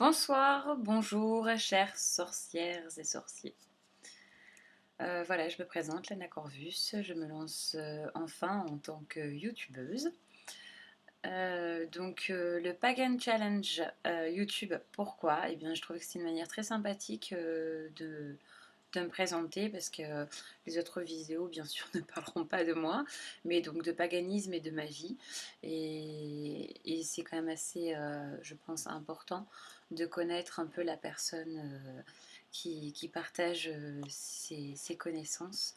Bonsoir, bonjour, chères sorcières et sorciers. Voilà, je me présente, Lana Corvus. Je me lance enfin en tant que youtubeuse. Le Pagan Challenge YouTube, pourquoi? Eh bien, je trouve que c'est une manière très sympathique de me présenter parce que les autres vidéos, bien sûr, ne parleront pas de moi, mais donc de paganisme et de magie. Et c'est quand même assez, je pense, important de connaître un peu la personne qui partage ses connaissances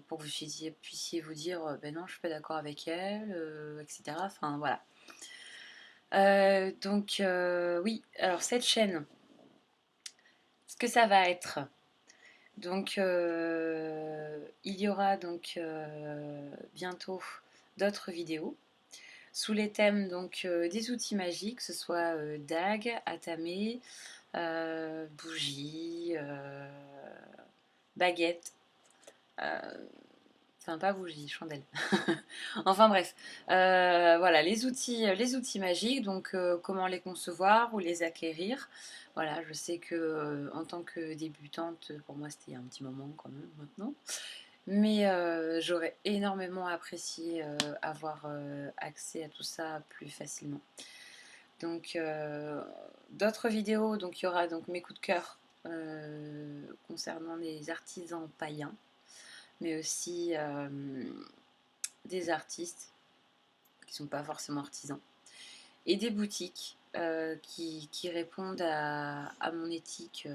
pour que vous puissiez vous dire ben non, je suis pas d'accord avec elle, etc. Enfin voilà. Oui, alors cette chaîne, ce que ça va être. Il y aura bientôt d'autres vidéos sous les thèmes des outils magiques, que ce soit dague, atame, bougie, baguette, euh, enfin pas bougie, chandelle. Enfin bref, voilà les outils magiques, comment les concevoir ou les acquérir. Voilà, je sais que en tant que débutante, pour moi c'était il y a un petit moment quand même maintenant, mais j'aurais énormément apprécié avoir accès à tout ça plus facilement. Donc d'autres vidéos, donc il y aura donc mes coups de cœur concernant les artisans païens, mais aussi des artistes qui ne sont pas forcément artisans, et des boutiques qui répondent à mon éthique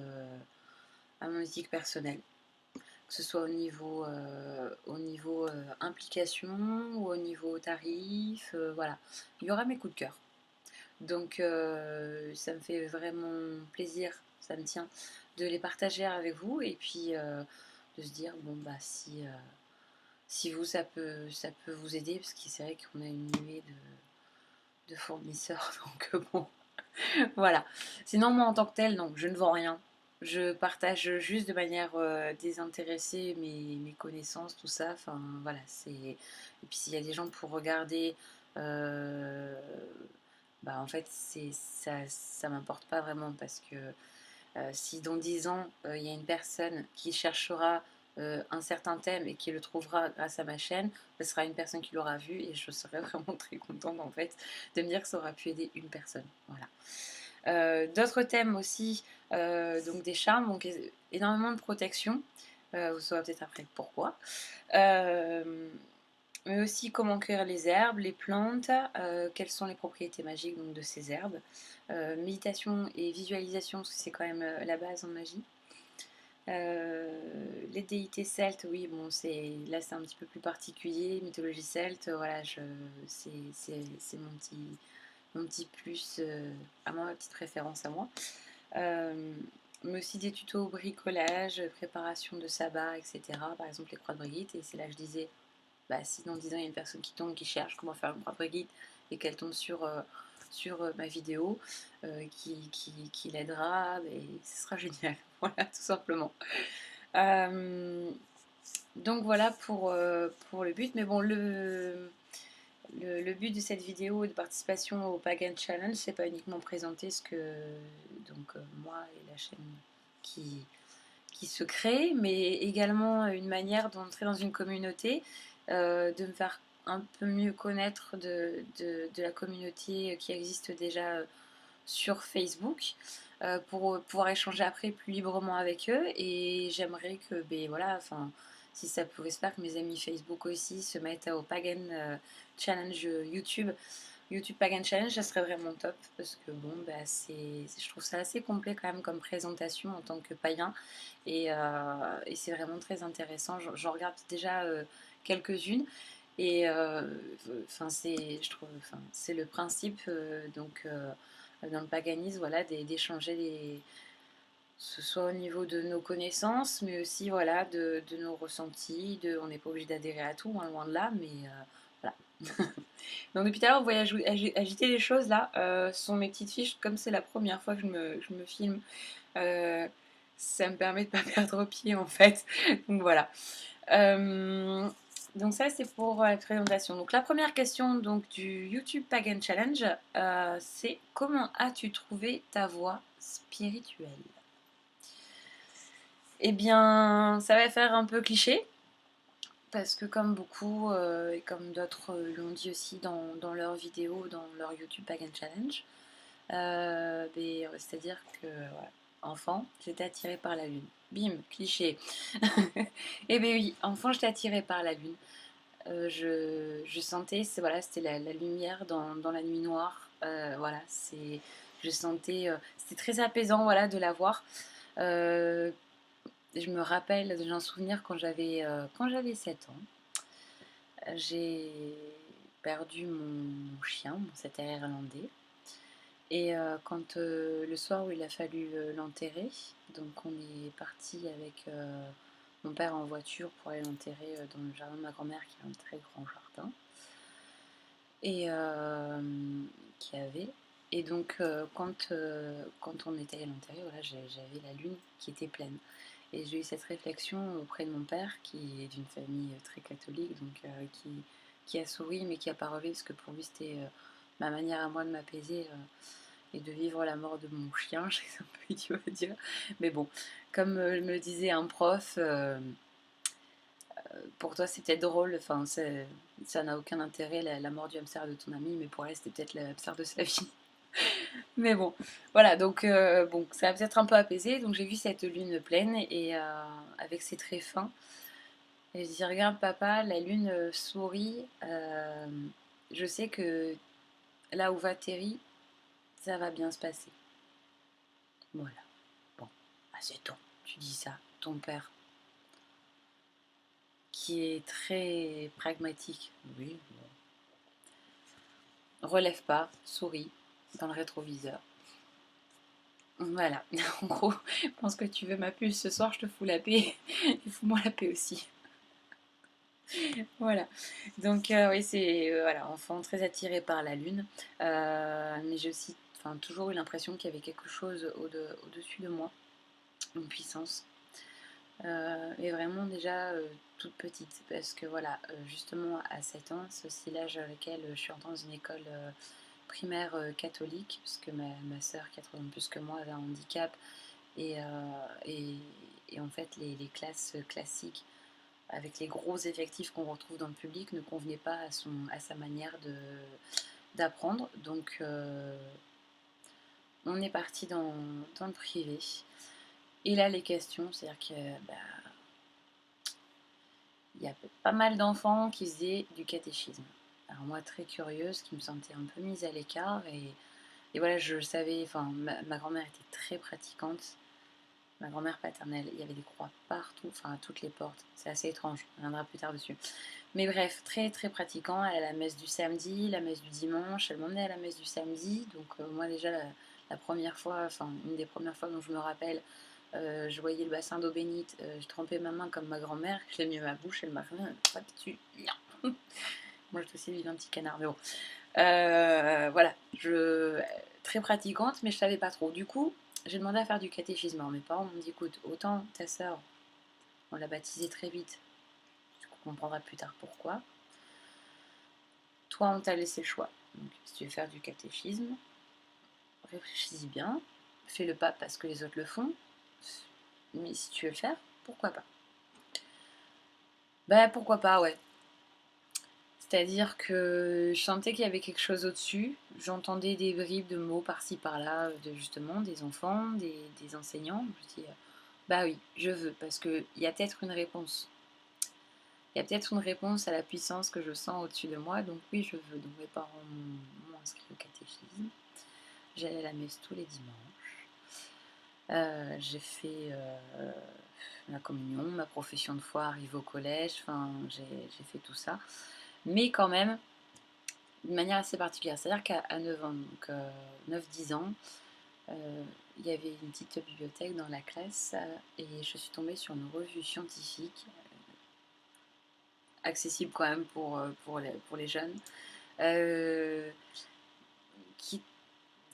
personnelle, que ce soit au niveau implication ou au niveau tarif, voilà. Il y aura mes coups de cœur. Donc ça me fait vraiment plaisir, ça me tient de les partager avec vous et puis de se dire bon bah si vous ça peut vous aider parce que c'est vrai qu'on a une nuée de fournisseurs donc bon voilà. Sinon moi en tant que tel non, je ne vends rien. Je partage juste de manière désintéressée mes connaissances, tout ça. Enfin voilà, c'est. Et puis s'il y a des gens pour regarder, euh, bah en fait ça m'importe pas vraiment parce que si dans 10 ans il y a une personne qui cherchera un certain thème et qui le trouvera grâce à ma chaîne, ce sera une personne qui l'aura vu et je serai vraiment très contente en fait de me dire que ça aura pu aider une personne. Voilà. D'autres thèmes aussi, donc des charmes, donc énormément de protection. Vous saurez peut-être après pourquoi. Euh, mais aussi comment cueillir les herbes, les plantes, quelles sont les propriétés magiques donc, de ces herbes. Méditation et visualisation, parce que c'est quand même la base en magie. Les déités celtes, oui, bon, là c'est un petit peu plus particulier. Mythologie celte, voilà, c'est mon petit plus à moi, ma petite référence à moi. Euh, mais aussi des tutos bricolage, préparation de sabbat, etc. Par exemple, les croix de Brigitte, et c'est là que je disais bah, si dans 10 ans il y a une personne qui tombe, qui cherche comment faire une propre guide et qu'elle tombe sur ma vidéo qui l'aidera, et ce sera génial. Voilà, tout simplement. Euh, donc voilà pour le but. Mais bon, le but de cette vidéo de participation au Pagan Challenge, c'est pas uniquement présenter ce que moi et la chaîne qui, qui se crée, mais également une manière d'entrer dans une communauté, de me faire un peu mieux connaître de la communauté qui existe déjà sur Facebook, pour pouvoir échanger après plus librement avec eux. Et j'aimerais que, ben voilà, enfin, si ça pouvait se faire, que mes amis Facebook aussi se mettent au Pagan Challenge YouTube. YouTube Pagan Challenge, ça serait vraiment top parce que bon, bah, je trouve ça assez complet quand même comme présentation en tant que païen et c'est vraiment très intéressant. J'en regarde déjà quelques-unes et je trouve, c'est le principe dans le paganisme, voilà, d'échanger ce soit au niveau de nos connaissances, mais aussi voilà de nos ressentis. On n'est pas obligé d'adhérer à tout, hein, loin de là, mais voilà. Donc depuis tout à l'heure, vous voyez agiter les choses là. Ce sont mes petites fiches, comme c'est la première fois que je me filme. euh, Ça me permet de ne pas perdre pied en fait. Donc voilà. Euh, Donc ça c'est pour la présentation. Donc la première question donc, du YouTube Pagan Challenge, c'est comment as-tu trouvé ta voie spirituelle? Eh bien, ça va faire un peu cliché, parce que comme beaucoup, et comme d'autres l'ont dit aussi dans leurs vidéos, dans leur YouTube Pagan Challenge, c'est-à-dire que, voilà, enfant, j'étais attirée par la lune. Bim, cliché. Eh bien oui, enfant, j'étais attirée par la lune. Je sentais, voilà, c'était la lumière dans la nuit noire. Voilà, je sentais, c'était très apaisant, voilà, de la voir. Euh, je me rappelle, j'ai un souvenir quand j'avais 7 ans. J'ai perdu mon chien, mon setter irlandais. Et quand le soir où il a fallu l'enterrer, donc on est parti avec mon père en voiture pour aller l'enterrer dans le jardin de ma grand-mère qui a un très grand jardin. Et qui avait. Et donc quand on était allé l'enterrer, voilà, j'avais la lune qui était pleine. Et j'ai eu cette réflexion auprès de mon père, qui est d'une famille très catholique, donc qui a souri, mais qui n'a pas relevé, parce que pour lui, c'était ma manière à moi de m'apaiser et de vivre la mort de mon chien. Je sais que c'est un peu idiot à dire. Mais bon, comme me le disait un prof, pour toi, c'est peut-être drôle, enfin, ça n'a aucun intérêt, la mort du hamster de ton ami, mais pour elle, c'était peut-être le hamster de sa vie. Mais bon, voilà, donc bon, ça a peut-être un peu apaisé. Donc j'ai vu cette lune pleine et avec ses traits fins. Et je dis, regarde papa, la lune sourit. Je sais que là où va Terry, ça va bien se passer. Voilà. Bon, c'est ton. Tu dis ça, ton père, qui est très pragmatique. Oui, bon. Relève pas, souris dans le rétroviseur. Voilà, en gros, je pense que tu veux ma puce ce soir, je te fous la paix. Et fous-moi la paix aussi. Voilà. Donc oui, c'est voilà, enfant très attiré par la lune. Mais j'ai aussi toujours eu l'impression qu'il y avait quelque chose au-dessus de moi, une puissance. Et vraiment déjà toute petite, parce que voilà, justement à 7 ans, c'est aussi l'âge à lequel je suis entrée dans une école primaire catholique, puisque ma soeur, qui a 3 ans de plus que moi, avait un handicap. Et, et en fait, les classes classiques, avec les gros effectifs qu'on retrouve dans le public, ne convenaient pas à sa manière d'apprendre. Donc, on est parti dans le privé. Et là, les questions, c'est-à-dire qu'il y a pas mal d'enfants qui faisaient du catéchisme. Alors moi, très curieuse, qui me sentais un peu mise à l'écart. Et voilà, je savais, enfin, ma grand-mère était très pratiquante. Ma grand-mère paternelle, il y avait des croix partout, enfin à toutes les portes. C'est assez étrange, on reviendra plus tard dessus. Mais bref, très très pratiquant. Elle a la messe du samedi, la messe du dimanche. Elle m'emmenait à la messe du samedi. Donc moi déjà, la première fois, enfin une des premières fois dont je me rappelle, je voyais le bassin d'eau bénite, je trempais ma main comme ma grand-mère, je l'ai mis à ma bouche, elle m'a fait pas dessus. Non. Moi je suis aussi un petit canard, mais bon. Voilà, très pratiquante, mais je savais pas trop. Du coup, j'ai demandé à faire du catéchisme. Alors mes parents m'ont dit, écoute, autant ta sœur, on l'a baptisée très vite, tu comprendras plus tard pourquoi. Toi, on t'a laissé le choix. Donc, si tu veux faire du catéchisme, réfléchis-y bien, fais-le pas parce que les autres le font, mais si tu veux le faire, pourquoi pas? Ben pourquoi pas, ouais. C'est-à-dire que je sentais qu'il y avait quelque chose au-dessus. J'entendais des bribes de mots par-ci par-là, de justement des enfants, des enseignants. Je dis, bah oui, je veux, parce qu'il y a peut-être une réponse. Il y a peut-être une réponse à la puissance que je sens au-dessus de moi, donc oui, je veux. Donc mes parents m'ont inscrit au catéchisme. J'allais à la messe tous les dimanches. J'ai fait la communion, ma profession de foi arrive au collège, enfin j'ai fait tout ça. Mais quand même, d'une manière assez particulière. C'est-à-dire qu'à 9 ans, donc 9-10 ans, il y avait une petite bibliothèque dans la classe et je suis tombée sur une revue scientifique accessible quand même pour les jeunes, euh, qui,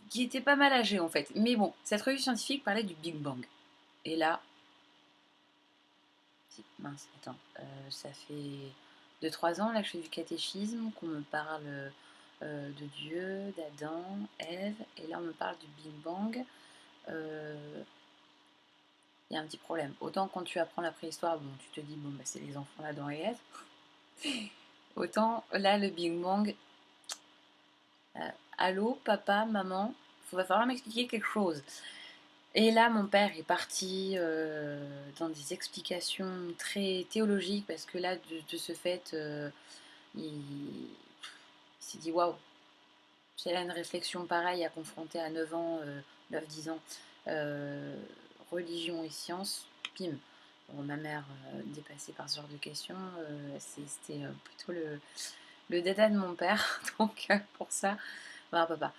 qui était pas mal âgée en fait. Mais bon, cette revue scientifique parlait du Big Bang. Et là, mince, attends, de 3 ans, là que je fais du catéchisme, qu'on me parle de Dieu, d'Adam, Ève, et là on me parle du Big Bang. Il y a un petit problème. Autant quand tu apprends la préhistoire, bon, tu te dis, bon, bah, c'est les enfants d'Adam et Ève. Autant là, le Big Bang, allô, papa, maman, il va falloir m'expliquer quelque chose. Et là, mon père est parti dans des explications très théologiques, parce que là, de ce fait, il s'est dit, waouh, si elle a une réflexion pareille à confronter à 9 ans, 9-10 ans, euh, religion et science, pim. Bon, ma mère, dépassée par ce genre de questions, c'était plutôt le dada de mon père, donc pour ça, voilà, papa.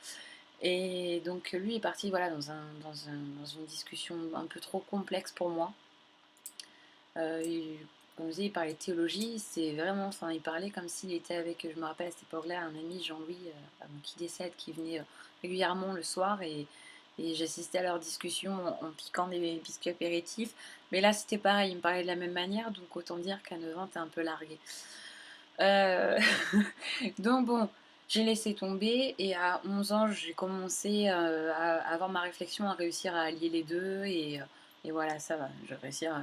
Et donc lui est parti voilà, dans une discussion un peu trop complexe pour moi. Comme je disais, il parlait de théologie, c'est vraiment, enfin, il parlait comme s'il était avec, je me rappelle à cette époque-là, un ami, Jean-Louis, avant qu'il décède, qui venait régulièrement le soir, et j'assistais à leurs discussions en piquant des biscuits apéritifs. Mais là, c'était pareil, il me parlait de la même manière, donc autant dire qu'à 9 ans, t'es un peu largué. Euh, donc bon, j'ai laissé tomber, et à 11 ans, j'ai commencé à avoir ma réflexion, à réussir à allier les deux, et voilà, ça va, je vais réussir.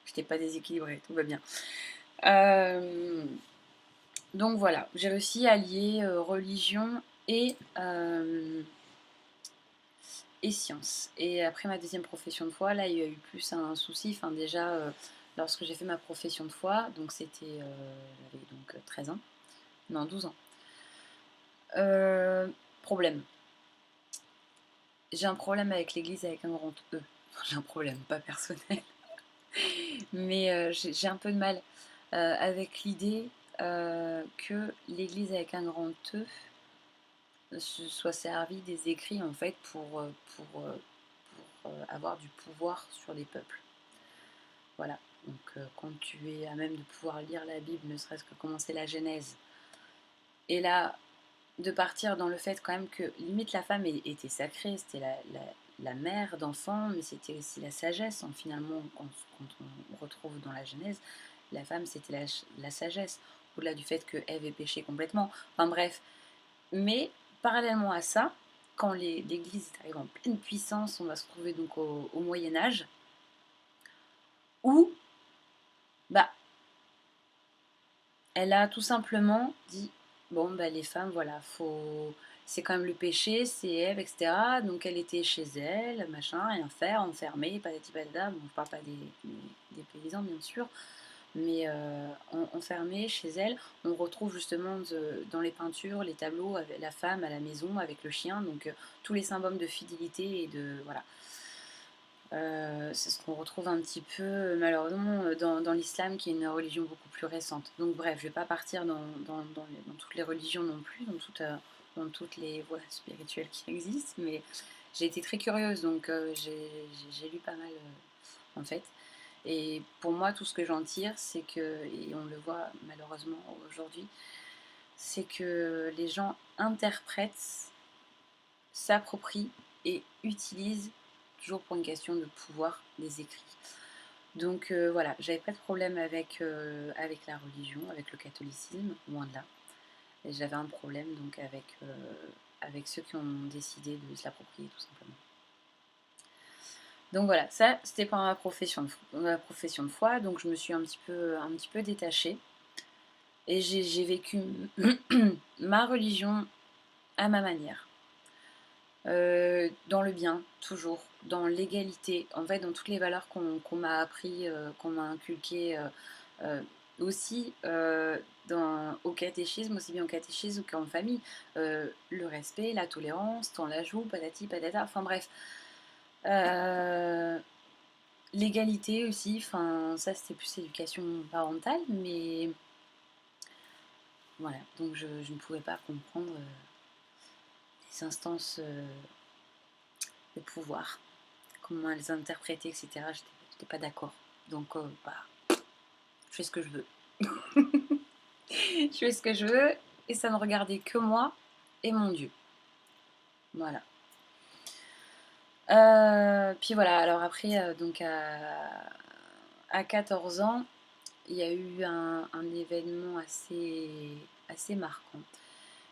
Je n'étais pas déséquilibrée, tout va bien. Euh, donc voilà, j'ai réussi à lier religion et science. Et après ma deuxième profession de foi, là, il y a eu plus un souci. Enfin, déjà, lorsque j'ai fait ma profession de foi, donc c'était, j'avais donc 13 ans, non, 12 ans. Euh, Problème. J'ai un problème avec l'église avec un grand E. J'ai un problème, pas personnel. Mais j'ai un peu de mal avec l'idée que l'église avec un grand E se soit servi des écrits en fait pour avoir du pouvoir sur les peuples. Voilà. Donc quand tu es à même de pouvoir lire la Bible, ne serait-ce que commencer la Genèse, et là de partir dans le fait quand même que limite la femme était sacrée, c'était la mère d'enfants, mais c'était aussi la sagesse. Hein, finalement, quand on retrouve dans la Genèse, la femme c'était la sagesse, au-delà du fait que Ève est péché complètement. Enfin bref, mais parallèlement à ça, quand l'Église arrive en pleine puissance, on va se trouver donc au Moyen Âge, où bah, elle a tout simplement dit, bon, bah, les femmes, voilà, c'est quand même le péché, c'est Ève, etc. Donc elle était chez elle, machin, rien faire, enfermée, patati patata. Bon, je parle pas des paysans, bien sûr, mais enfermée chez elle. On retrouve justement dans les peintures, les tableaux, avec la femme à la maison avec le chien, donc tous les symboles de fidélité et de. Voilà. C'est ce qu'on retrouve un petit peu malheureusement dans l'islam, qui est une religion beaucoup plus récente. Donc bref, je ne vais pas partir dans toutes les religions non plus, dans toutes les voies spirituelles qui existent, mais j'ai été très curieuse, donc j'ai lu pas mal en fait. Et pour moi, tout ce que j'en tire, c'est que, et on le voit malheureusement aujourd'hui, c'est que les gens interprètent, s'approprient et utilisent, toujours pour une question de pouvoir, des écrits. Donc voilà, j'avais pas de problème avec la religion, avec le catholicisme, loin de là. Et j'avais un problème donc avec ceux qui ont décidé de se l'approprier tout simplement. Donc voilà, ça c'était pour ma profession de foi, donc je me suis un petit peu détachée. Et j'ai vécu ma religion à ma manière. Dans le bien, toujours, dans l'égalité, en fait, dans toutes les valeurs qu'on m'a appris, qu'on m'a inculquées, euh, aussi au catéchisme, aussi bien au catéchisme qu'en famille. Le respect, la tolérance, tant la joue, patati patata, enfin bref. Euh, L'égalité aussi, enfin ça c'était plus éducation parentale, mais voilà, donc je ne pouvais pas comprendre les instances de pouvoir, comment elles interprétaient, etc. J'étais pas d'accord. Donc, bah, je fais ce que je veux. Je fais ce que je veux, et ça ne regardait que moi et mon Dieu. Voilà. Puis voilà, alors après, donc à 14 ans, il y a eu un événement assez marquant.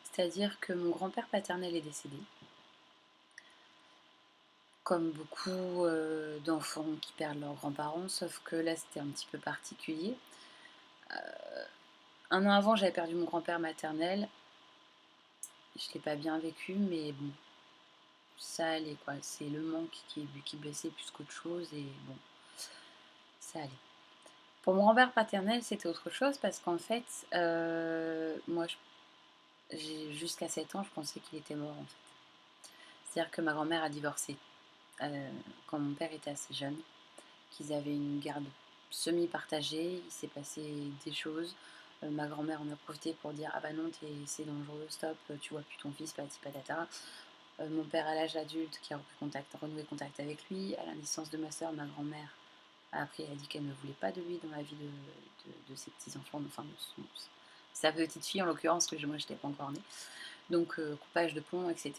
C'est-à-dire que mon grand-père paternel est décédé, comme beaucoup d'enfants qui perdent leurs grands-parents, sauf que là c'était un petit peu particulier. Un an avant, j'avais perdu mon grand-père maternel. Je ne l'ai pas bien vécu, mais bon, ça allait quoi. C'est le manque qui blessait plus qu'autre chose, et bon, ça allait. Pour mon grand-père paternel, c'était autre chose parce qu'en fait, moi, jusqu'à 7 ans, je pensais qu'il était mort en fait. C'est-à-dire que ma grand-mère a divorcé quand mon père était assez jeune, qu'ils avaient une garde semi-partagée, il s'est passé des choses. Ma grand-mère en a profité pour dire ah bah non, c'est dangereux, stop, tu vois plus ton fils, patati patata. Mon père à l'âge adulte qui a renoué contact avec lui. À la naissance de ma soeur, ma grand-mère a dit qu'elle ne voulait pas de lui dans la vie de ses petits-enfants, enfin sa petite fille en l'occurrence, que moi je n'étais pas encore née. Donc coupage de pont, etc.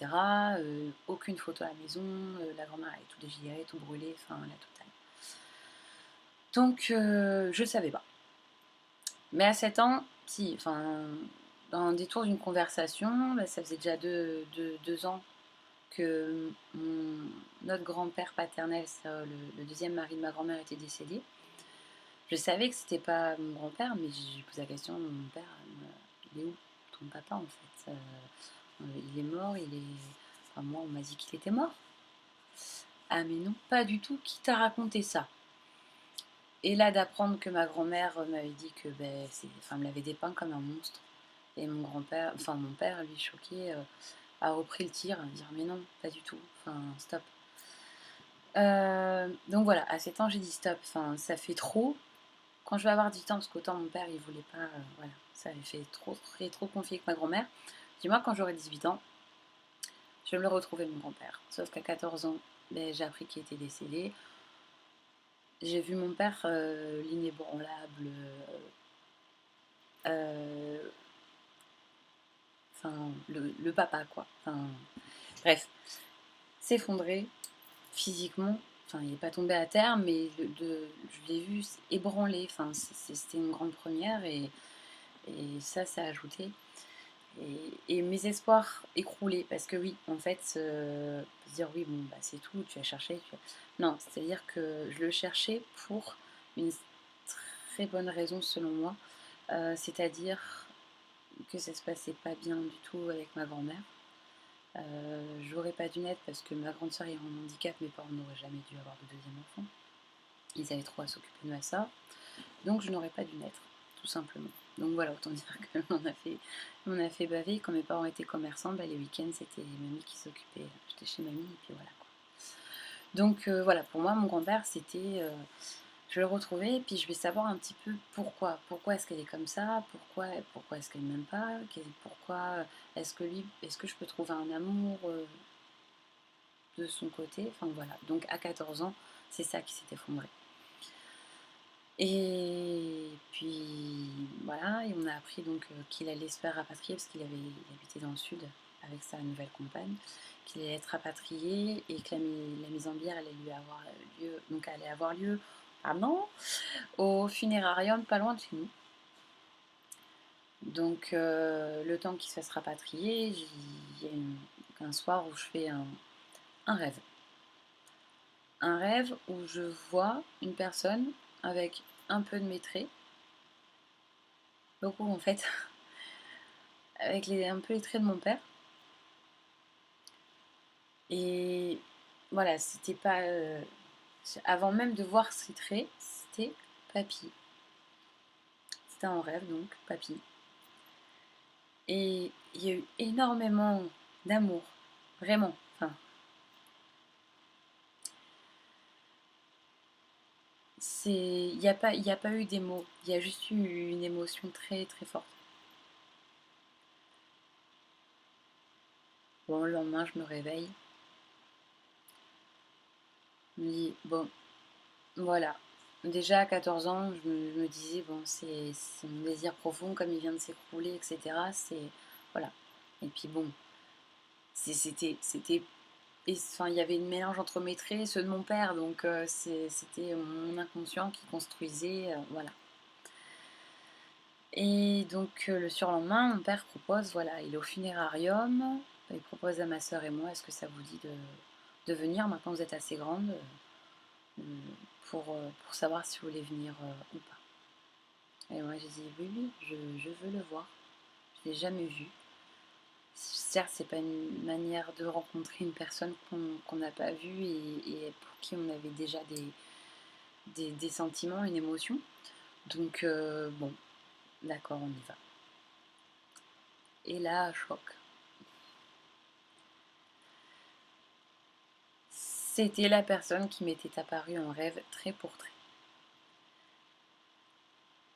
Aucune photo à la maison, la grand-mère avait tout dégiré, tout brûlé, enfin la totale. Donc je ne savais pas. Mais à 7 ans, si, enfin, dans le détour d'une conversation, bah, ça faisait déjà deux ans que notre grand-père paternel, le deuxième mari de ma grand-mère, était décédé. Je savais que c'était pas mon grand-père, mais j'ai posé la question, mon père, il est où ton papa en fait il est mort, il est... Enfin, moi, on m'a dit qu'il était mort. Ah mais non, pas du tout, qui t'a raconté ça? Et là, d'apprendre que ma grand-mère m'avait dit que, me l'avait dépeint comme un monstre. Et mon grand-père, enfin mon père, lui, choqué, a repris le tir, à dire mais non, pas du tout, enfin stop. Donc voilà, à 7 ans, j'ai dit stop, enfin ça fait trop. Quand je vais avoir 18 ans, parce qu'autant mon père, il voulait pas, voilà, ça avait fait trop confier avec ma grand-mère. Dis-moi, quand j'aurai 18 ans, je vais me le retrouver, mon grand-père. Sauf qu'à 14 ans, j'ai appris qu'il était décédé. J'ai vu mon père, l'inébranlable, euh, enfin, le papa, quoi. Enfin, bref, s'effondrer physiquement. Enfin, il n'est pas tombé à terre, mais je l'ai vu ébranlé. Enfin, c'était une grande première, et ça a ajouté. Et mes espoirs écroulés, parce que oui, en fait, se dire oui, bon, bah, c'est tout, tu as cherché. Non, c'est-à-dire que je le cherchais pour une très bonne raison selon moi, c'est-à-dire que ça se passait pas bien du tout avec ma grand-mère. J'aurais pas dû naître parce que ma grande soeur est en handicap, mes parents n'auraient jamais dû avoir de deuxième enfant. Ils avaient trop à s'occuper de ma soeur. Donc je n'aurais pas dû naître, tout simplement. Donc voilà, autant dire qu'on a fait baver. Quand mes parents étaient commerçants, les week-ends, c'était mamie qui s'occupait. J'étais chez mamie, et puis voilà, quoi. Donc voilà, pour moi, mon grand-père, c'était... je vais le retrouver, et puis je vais savoir un petit peu pourquoi. Pourquoi est-ce qu'elle est comme ça? Pourquoi est-ce qu'elle ne m'aime pas? Pourquoi est-ce que je peux trouver un amour de son côté? Enfin voilà, donc à 14 ans, c'est ça qui s'est effondré. Et puis voilà, et on a appris donc qu'il allait se faire rapatrier parce qu'il habitait dans le sud avec sa nouvelle compagne, qu'il allait être rapatrié et que la mise en bière allait avoir lieu, pardon, au funérarium pas loin de chez nous. Donc le temps qu'il se fasse rapatrier, il y a un soir où je fais un rêve. Un rêve où je vois une personne avec un peu de mes traits, beaucoup en fait, avec un peu les traits de mon père. Et voilà, c'était pas. Avant même de voir ces traits, c'était papy. C'était un rêve donc, papy. Et il y a eu énormément d'amour, vraiment. Enfin, il y a pas eu des mots, il y a juste eu une émotion très très forte. Bon, le lendemain, je me réveille, je me dis, bon, voilà. Déjà à 14 ans, je me disais, bon, c'est mon désir profond, comme il vient de s'écrouler, etc. C'est. Voilà. Et puis bon, c'était. Enfin, il y avait une mélange entre mes traits et ceux de mon père, donc c'était mon inconscient qui construisait. Voilà. Et donc le surlendemain, mon père propose, voilà, il est au funérarium, il propose à ma sœur et moi, est-ce que ça vous dit de venir, maintenant vous êtes assez grande, euh, pour savoir si vous voulez venir ou pas. Et moi j'ai dit, oui, oui, je veux le voir, je ne l'ai jamais vu. Certes, c'est pas une manière de rencontrer une personne qu'on n'a pas vue et pour qui on avait déjà des sentiments, une émotion. Donc, bon, d'accord, on y va. Et là, choc. C'était la personne qui m'était apparue en rêve trait pour trait.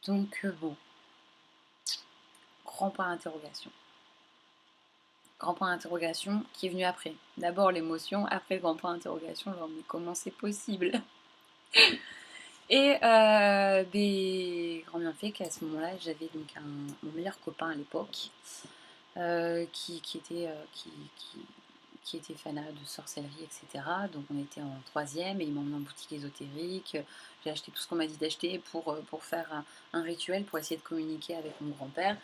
Donc, bon, grand point d'interrogation. Grand point d'interrogation qui est venu après. D'abord l'émotion, après le grand point d'interrogation, genre, mais comment c'est possible? Et grand bien fait qu'à ce moment-là, j'avais donc mon meilleur copain à l'époque qui était fanat de sorcellerie, etc. Donc on était en troisième et il m'a emmené en boutique ésotérique. J'ai acheté tout ce qu'on m'a dit d'acheter pour faire un rituel, pour essayer de communiquer avec mon grand-père.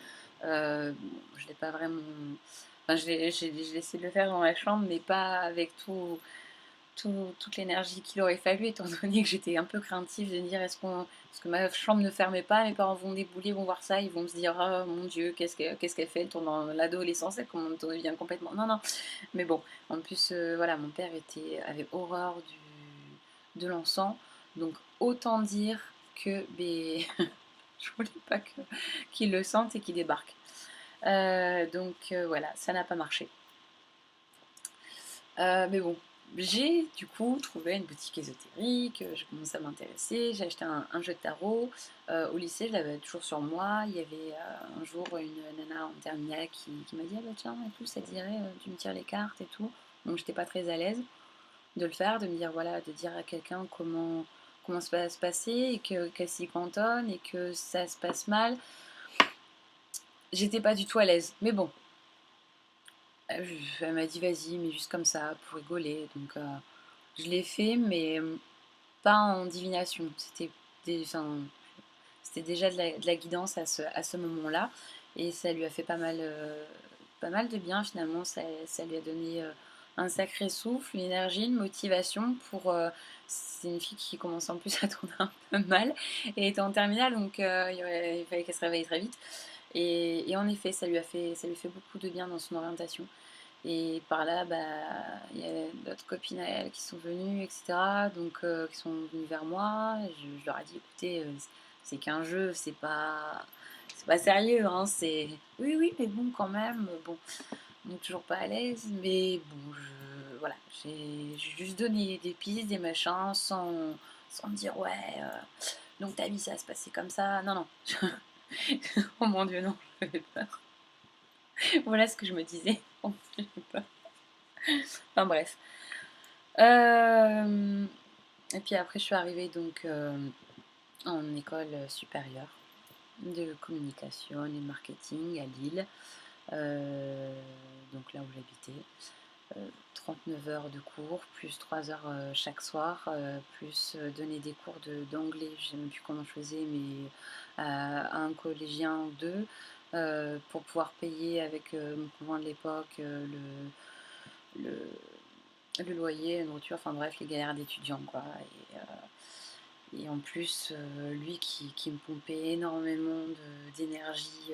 Je l'ai pas vraiment... Enfin, j'ai essayé de le faire dans la chambre, mais pas avec toute l'énergie qu'il aurait fallu, étant donné que j'étais un peu craintive de me dire est-ce que ma chambre ne fermait pas, mes parents vont débouler, vont voir ça, ils vont se dire oh mon Dieu, qu'est-ce qu'elle fait, elle tourne dans l'adolescence, elle devient complètement. Non, non, mais bon, en plus, voilà, mon père avait horreur de l'encens, donc autant dire que je voulais pas qu'il le sente et qu'il débarque. Donc voilà, ça n'a pas marché. Mais bon, j'ai du coup trouvé une boutique ésotérique, j'ai commencé à m'intéresser, j'ai acheté un jeu de tarot. Au lycée, je l'avais toujours sur moi. Il y avait un jour une nana en terminale qui m'a dit ah bah tiens, et tout, ça te dirait, tu me tires les cartes et tout. Donc j'étais pas très à l'aise de le faire, de me dire voilà, de dire à quelqu'un comment ça va se passer et qu'elle s'y cantonne et que ça se passe mal. J'étais pas du tout à l'aise. Mais bon, elle m'a dit vas-y, mais juste comme ça, pour rigoler. Donc je l'ai fait, mais pas en divination. Enfin, c'était déjà de la guidance à ce moment-là. Et ça lui a fait pas mal de bien finalement. Ça lui a donné un sacré souffle, une énergie, une motivation pour. C'est une fille qui commence en plus à tourner un peu mal et était en terminale, donc il fallait qu'elle se réveille très vite. Et en effet, ça lui fait beaucoup de bien dans son orientation. Et par là, bah, il y a d'autres copines à elle qui sont venues, etc. Donc, qui sont venues vers moi. Et je leur ai dit, écoutez, c'est qu'un jeu, c'est pas sérieux, hein. C'est oui, oui, mais bon, quand même. Bon, donc toujours pas à l'aise, mais bon, voilà, j'ai juste donné des pistes, des machins, sans me dire ouais. Donc ta vie, ça va se passer comme ça. Non, non. Oh mon Dieu, non, j'avais peur. Voilà ce que je me disais. Oh, j'avais peur. Enfin bref. Euh, et puis après, je suis arrivée donc en école supérieure de communication et de marketing à Lille, euh, donc là où j'habitais. 39 heures de cours, plus 3 heures chaque soir, plus donner des cours d'anglais, je ne sais même plus comment je faisais, mais à un collégien ou deux, pour pouvoir payer avec mon conjoint de l'époque le, le loyer, la nourriture, enfin bref, les galères d'étudiants, quoi. Et en plus, lui qui me pompait énormément d'énergie,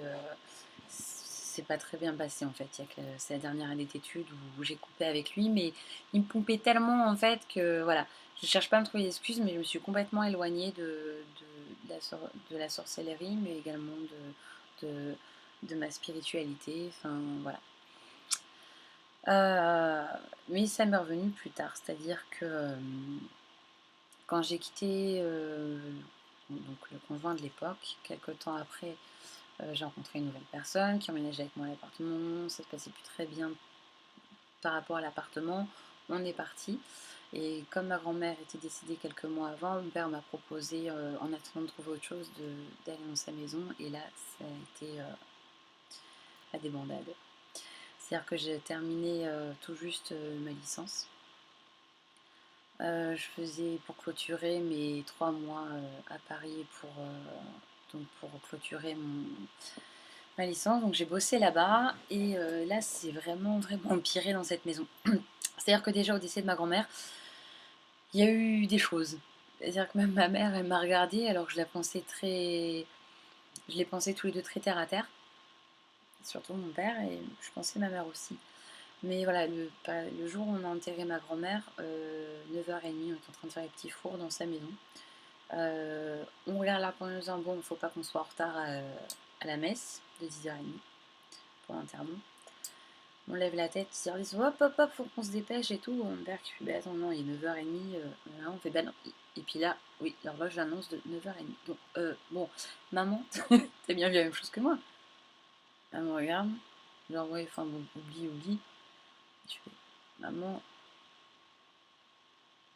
c'est pas très bien passé en fait. Il y a que c'est la dernière année d'études où j'ai coupé avec lui, mais il me pompait tellement en fait que voilà, je cherche pas à me trouver d'excuses, mais je me suis complètement éloignée de la sorcellerie, mais également de ma spiritualité. Enfin voilà. Euh, mais ça m'est revenu plus tard, c'est-à-dire que quand j'ai quitté donc le conjoint de l'époque, quelques temps après, j'ai rencontré une nouvelle personne qui emménageait avec moi à l'appartement. Ça se passait plus très bien par rapport à l'appartement. On est parti. Et comme ma grand-mère était décédée quelques mois avant, mon père m'a proposé, en attendant de trouver autre chose, d'aller dans sa maison. Et là, ça a été la débandade. C'est-à-dire que j'ai terminé tout juste ma licence. Je faisais pour clôturer mes 3 mois à Paris pour donc pour clôturer ma licence. Donc j'ai bossé là-bas et là c'est vraiment empiré dans cette maison. C'est-à-dire que déjà au décès de ma grand-mère, il y a eu des choses. C'est-à-dire que même ma mère, elle m'a regardée alors que je les pensais tous les deux très terre à terre, surtout mon père et je pensais ma mère aussi. Mais voilà, le jour où on a enterré ma grand-mère, 9h30, on est en train de faire les petits fours dans sa maison. On regarde là pour nous disant bon, il ne faut pas qu'on soit en retard à la messe de 10h30 pour l'enterrement. On lève la tête, ils disent hop hop hop, faut qu'on se dépêche et tout. Mon père qui fait bah attends, non, il est 9h30. Là, on fait bah non. Et puis là, oui, l'horloge l'annonce de 9h30. Donc, bon, maman, t'as bien vu la même chose que moi. Elle me regarde, genre ouais, enfin bon, oublie. Je fais maman,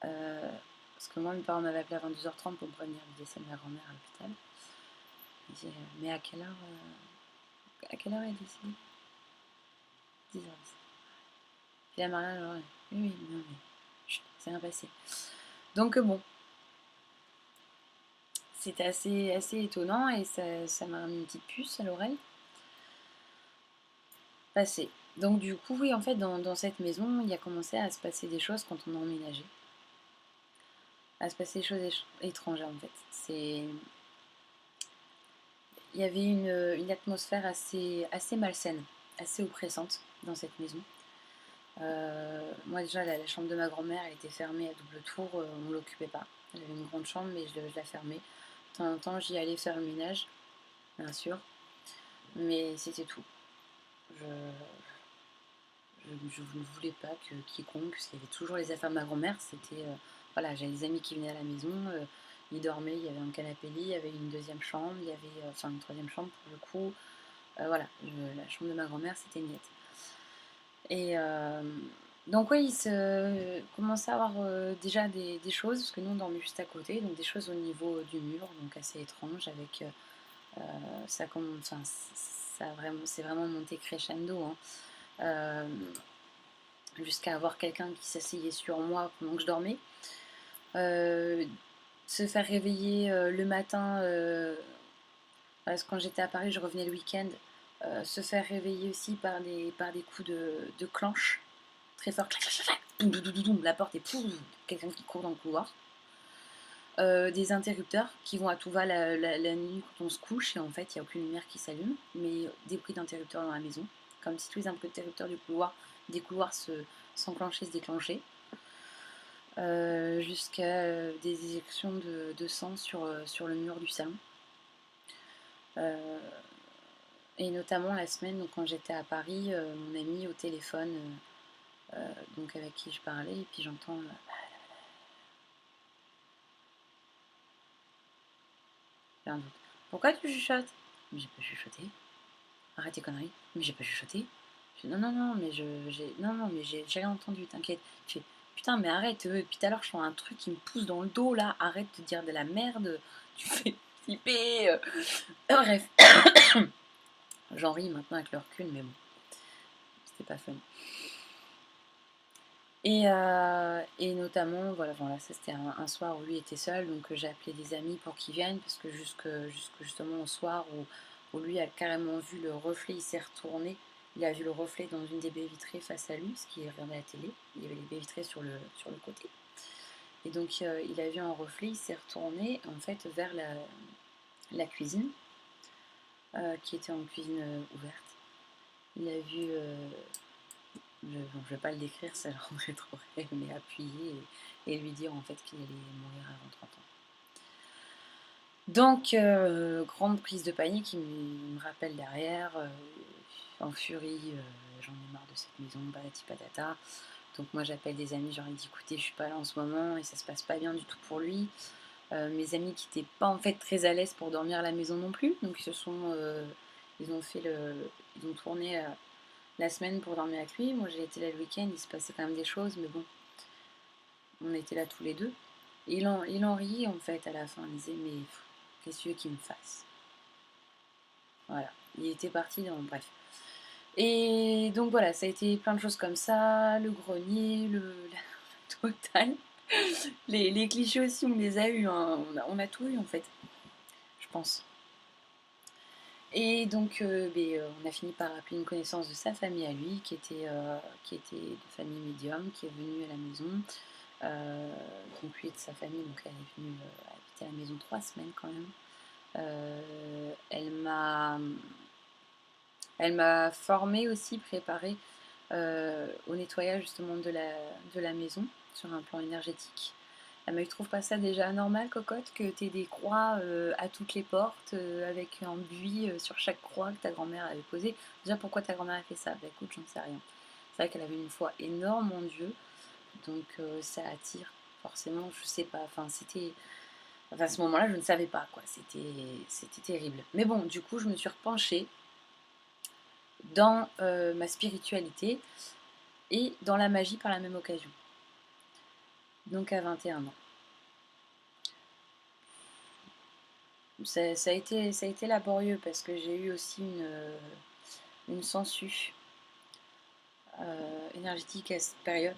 parce que moi, mes parents m'avaient appelé à 22h30 pour me prévenir du décès de ma grand-mère à l'hôpital. Je dis, mais à quelle heure elle est décédée? 10h10. Puis la Maria, genre, oui, non, mais chut, c'est rien passé. Donc bon, c'était assez étonnant et ça m'a mis une petite puce à l'oreille. Passé. Donc du coup, oui, en fait, dans cette maison, il a commencé à se passer des choses quand on a emménagé. À se passer des choses étrangères, en fait. Il y avait une atmosphère assez malsaine, assez oppressante dans cette maison. Moi déjà la chambre de ma grand-mère elle était fermée à double tour, on ne l'occupait pas. Elle avait une grande chambre mais je la fermais. De temps en temps j'y allais faire le ménage, bien sûr, mais c'était tout. Je, je ne voulais pas que quiconque, parce qu'il y avait toujours les affaires de ma grand-mère, c'était voilà, j'avais des amis qui venaient à la maison, ils dormaient, il y avait un canapé lit, il y avait une deuxième chambre, il y avait enfin une troisième chambre pour le coup. Voilà, la chambre de ma grand-mère c'était niette. Et donc oui, il se commençait à avoir déjà des choses, parce que nous on dormait juste à côté, donc des choses au niveau du mur, donc assez étranges, avec ça commence, enfin, c'est vraiment monté crescendo, hein. Jusqu'à avoir quelqu'un qui s'asseyait sur moi pendant que je dormais. Se faire réveiller le matin, parce que quand j'étais à Paris, je revenais le week-end, se faire réveiller aussi par des coups de clenche très fort, clac, clac, clac, doum, doum, doum, doum, la porte et pouf, quelqu'un qui court dans le couloir. Des interrupteurs qui vont à tout va la nuit quand on se couche et en fait il n'y a aucune lumière qui s'allume, mais des bruits d'interrupteurs dans la maison, comme si tous les interrupteurs des couloirs s'enclenchaient, se déclenchaient, jusqu'à des éjections de sang sur le mur du salon. Et notamment la semaine donc, quand j'étais à Paris, mon ami au téléphone, donc avec qui je parlais, et puis j'entends j'ai un doute. Pourquoi tu chuchotes? Mais j'ai pas chuchoté. Arrête tes conneries. Mais j'ai pas chuchoté. Non, mais j'ai rien entendu, t'inquiète. Je fais, putain, mais arrête, depuis tout à l'heure, je sens un truc qui me pousse dans le dos, là. Arrête de dire de la merde. Tu fais flipper. Bref. J'en ris maintenant avec le recul, mais bon. C'était pas fun. Et notamment, voilà, ça c'était un soir où lui était seul, donc j'ai appelé des amis pour qu'ils viennent, parce que jusque justement au soir où lui a carrément vu le reflet, il s'est retourné, il a vu le reflet dans une des baies vitrées face à lui, parce qu'il regardait la télé, il y avait les baies vitrées sur le côté. Et donc il a vu un reflet, il s'est retourné en fait vers la cuisine, qui était en cuisine ouverte. Il a vu je ne vais pas le décrire, ça le rendrait trop réel, mais appuyer et lui dire en fait qu'il allait mourir avant 30 ans. Donc, grande prise de panique, il me rappelle derrière, en furie, j'en ai marre de cette maison, patati patata. Donc moi j'appelle des amis, je leur ai dit écoutez, je suis pas là en ce moment et ça se passe pas bien du tout pour lui. Mes amis qui n'étaient pas en fait très à l'aise pour dormir à la maison non plus, donc ils ont tourné la semaine pour dormir avec lui. Moi j'ai été là le week-end, il se passait quand même des choses, mais bon, on était là tous les deux. Et il en riait en fait à la fin, il disait mais qu'est-ce que tu veux qu'il me fasse? Voilà, il était parti dans... Bref. Et donc voilà, ça a été plein de choses comme ça, le grenier, la totale. Les clichés aussi, on les a eus, hein. On a tout eu en fait, je pense. Et donc, on a fini par appeler une connaissance de sa famille à lui, qui était de famille médium, qui est venue à la maison. Euh, donc lui et de sa famille, donc elle est venue habiter à la maison 3 semaines quand même. Elle m'a formée aussi, préparée au nettoyage justement de la maison sur un plan énergétique. Elle m'a dit, trouve pas ça déjà normal, cocotte, que tu aies des croix à toutes les portes, avec un buis sur chaque croix que ta grand-mère avait posée. Déjà, pourquoi ta grand-mère a fait ça? Bah écoute, j'en sais rien. C'est vrai qu'elle avait une foi énorme en Dieu, donc ça attire. Forcément, je sais pas. Enfin, à ce moment-là, je ne savais pas, quoi. C'était terrible. Mais bon, du coup, je me suis repenchée dans ma spiritualité et dans la magie par la même occasion. Donc à 21 ans. Ça a été laborieux parce que j'ai eu aussi une sangsue énergétique à cette période.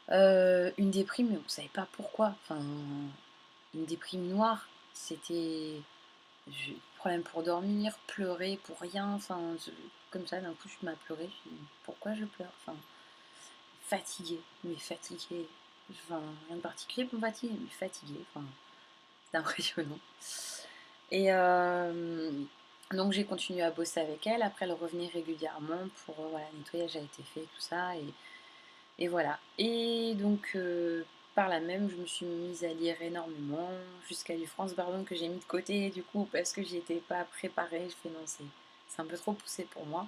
Une déprime, mais on ne savait pas pourquoi. Enfin, une déprime noire. C'était problème pour dormir, pleurer pour rien. Enfin, comme ça, d'un coup, je m'as pleuré. Je me dis, pourquoi je pleure? Enfin, fatiguée, mais fatiguée. Enfin, rien de particulier pour me fatiguer, mais fatiguée. Enfin, c'est impressionnant. Et donc j'ai continué à bosser avec elle. Après, elle revenait régulièrement pour voilà, le nettoyage a été fait, tout ça. Et voilà. Et donc par là même, je me suis mise à lire énormément jusqu'à du France Bardon que j'ai mis de côté du coup parce que j'y étais pas préparée. Je fais non, c'est un peu trop poussé pour moi.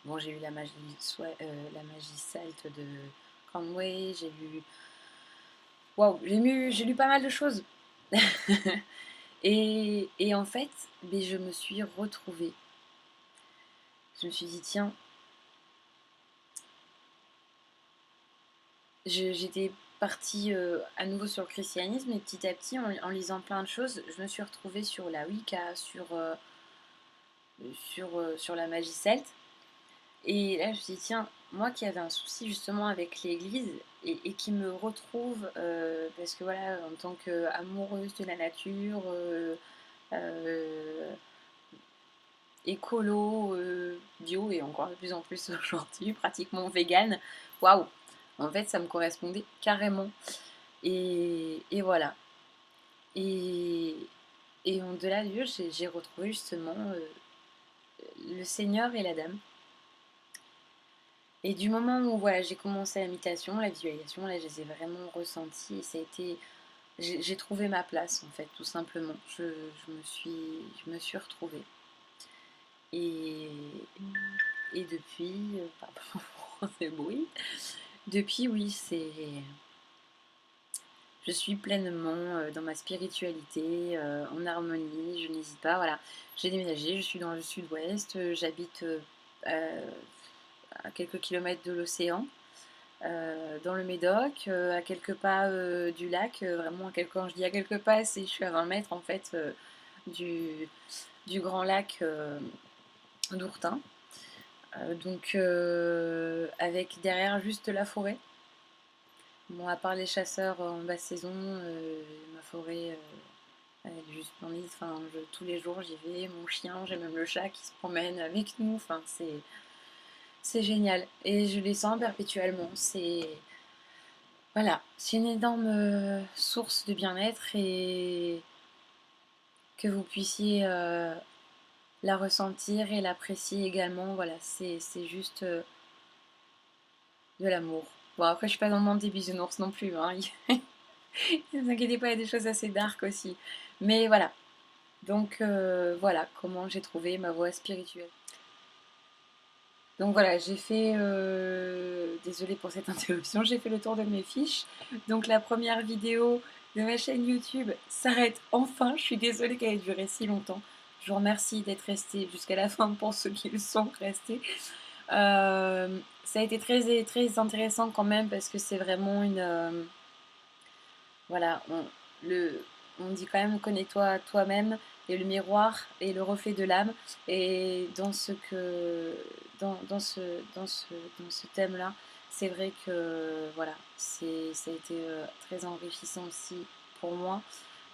Bon, j'ai eu la magie celte de Conway. J'ai lu pas mal de choses. Et en fait, je me suis retrouvée. Je me suis dit, tiens, j'étais partie à nouveau sur le christianisme et petit à petit, en lisant plein de choses, je me suis retrouvée sur la Wicca, sur la magie celte. Et là, je me suis dit, tiens, moi qui avais un souci justement avec l'église et qui me retrouve, parce que voilà, en tant qu'amoureuse de la nature, euh, écolo, bio et encore de plus en plus aujourd'hui, pratiquement vegan. Waouh! En fait, ça me correspondait carrément. Et voilà. Et, et au-delà de Dieu, j'ai retrouvé justement le Seigneur et la Dame. Et du moment où voilà, j'ai commencé la méditation, la visualisation, là, je les ai vraiment ressentis. Et ça a été, j'ai trouvé ma place en fait, tout simplement. Je me suis retrouvée. Et, et depuis, pardon pour ces bruits, depuis oui, je suis pleinement dans ma spiritualité, en harmonie, je n'hésite pas. Voilà, j'ai déménagé, je suis dans le sud-ouest, j'habite à quelques kilomètres de l'océan, dans le Médoc, à quelques pas du lac. Vraiment, quand je dis à quelques pas, je suis à 20 mètres en fait du grand lac d'Ourtin. Donc, avec derrière juste la forêt. Bon, à part les chasseurs en basse saison, ma forêt, elle est juste splendide. Enfin, tous les jours, j'y vais. Mon chien, j'ai même le chat qui se promène avec nous. Enfin, c'est génial. Et je les sens perpétuellement. Voilà, c'est une énorme source de bien-être et que vous puissiez la ressentir et l'apprécier également. Voilà, c'est juste de l'amour. Bon, après, je suis pas dans le monde des bisounours non plus, hein. Ne vous inquiétez pas, il y a des choses assez dark aussi. Mais voilà. Donc, voilà comment j'ai trouvé ma voie spirituelle. Donc voilà, j'ai fait, désolée pour cette interruption, j'ai fait le tour de mes fiches. Donc la première vidéo de ma chaîne YouTube s'arrête enfin. Je suis désolée qu'elle ait duré si longtemps. Je vous remercie d'être resté jusqu'à la fin pour ceux qui le sont restés. Ça a été très, très intéressant quand même parce que c'est vraiment voilà, on dit quand même connais-toi toi-même et le miroir et le reflet de l'âme. Et dans ce thème-là, c'est vrai que voilà, ça a été très enrichissant aussi pour moi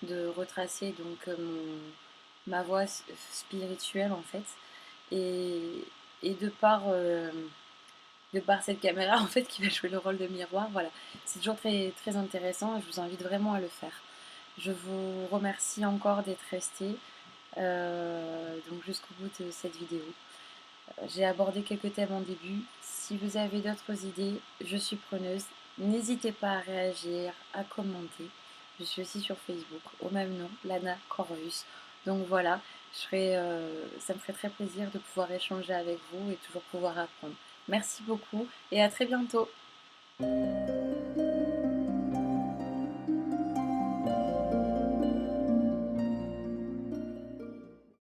de retracer donc ma voix spirituelle en fait. Et, et de par cette caméra en fait qui va jouer le rôle de miroir, voilà. C'est toujours très, très intéressant et je vous invite vraiment à le faire. Je vous remercie encore d'être resté donc jusqu'au bout de cette vidéo. J'ai abordé quelques thèmes en début. Si vous avez d'autres idées, je suis preneuse. N'hésitez pas à réagir, à commenter. Je suis aussi sur Facebook, au même nom, Lana Corvus. Donc voilà, ça me ferait très plaisir de pouvoir échanger avec vous et toujours pouvoir apprendre. Merci beaucoup et à très bientôt.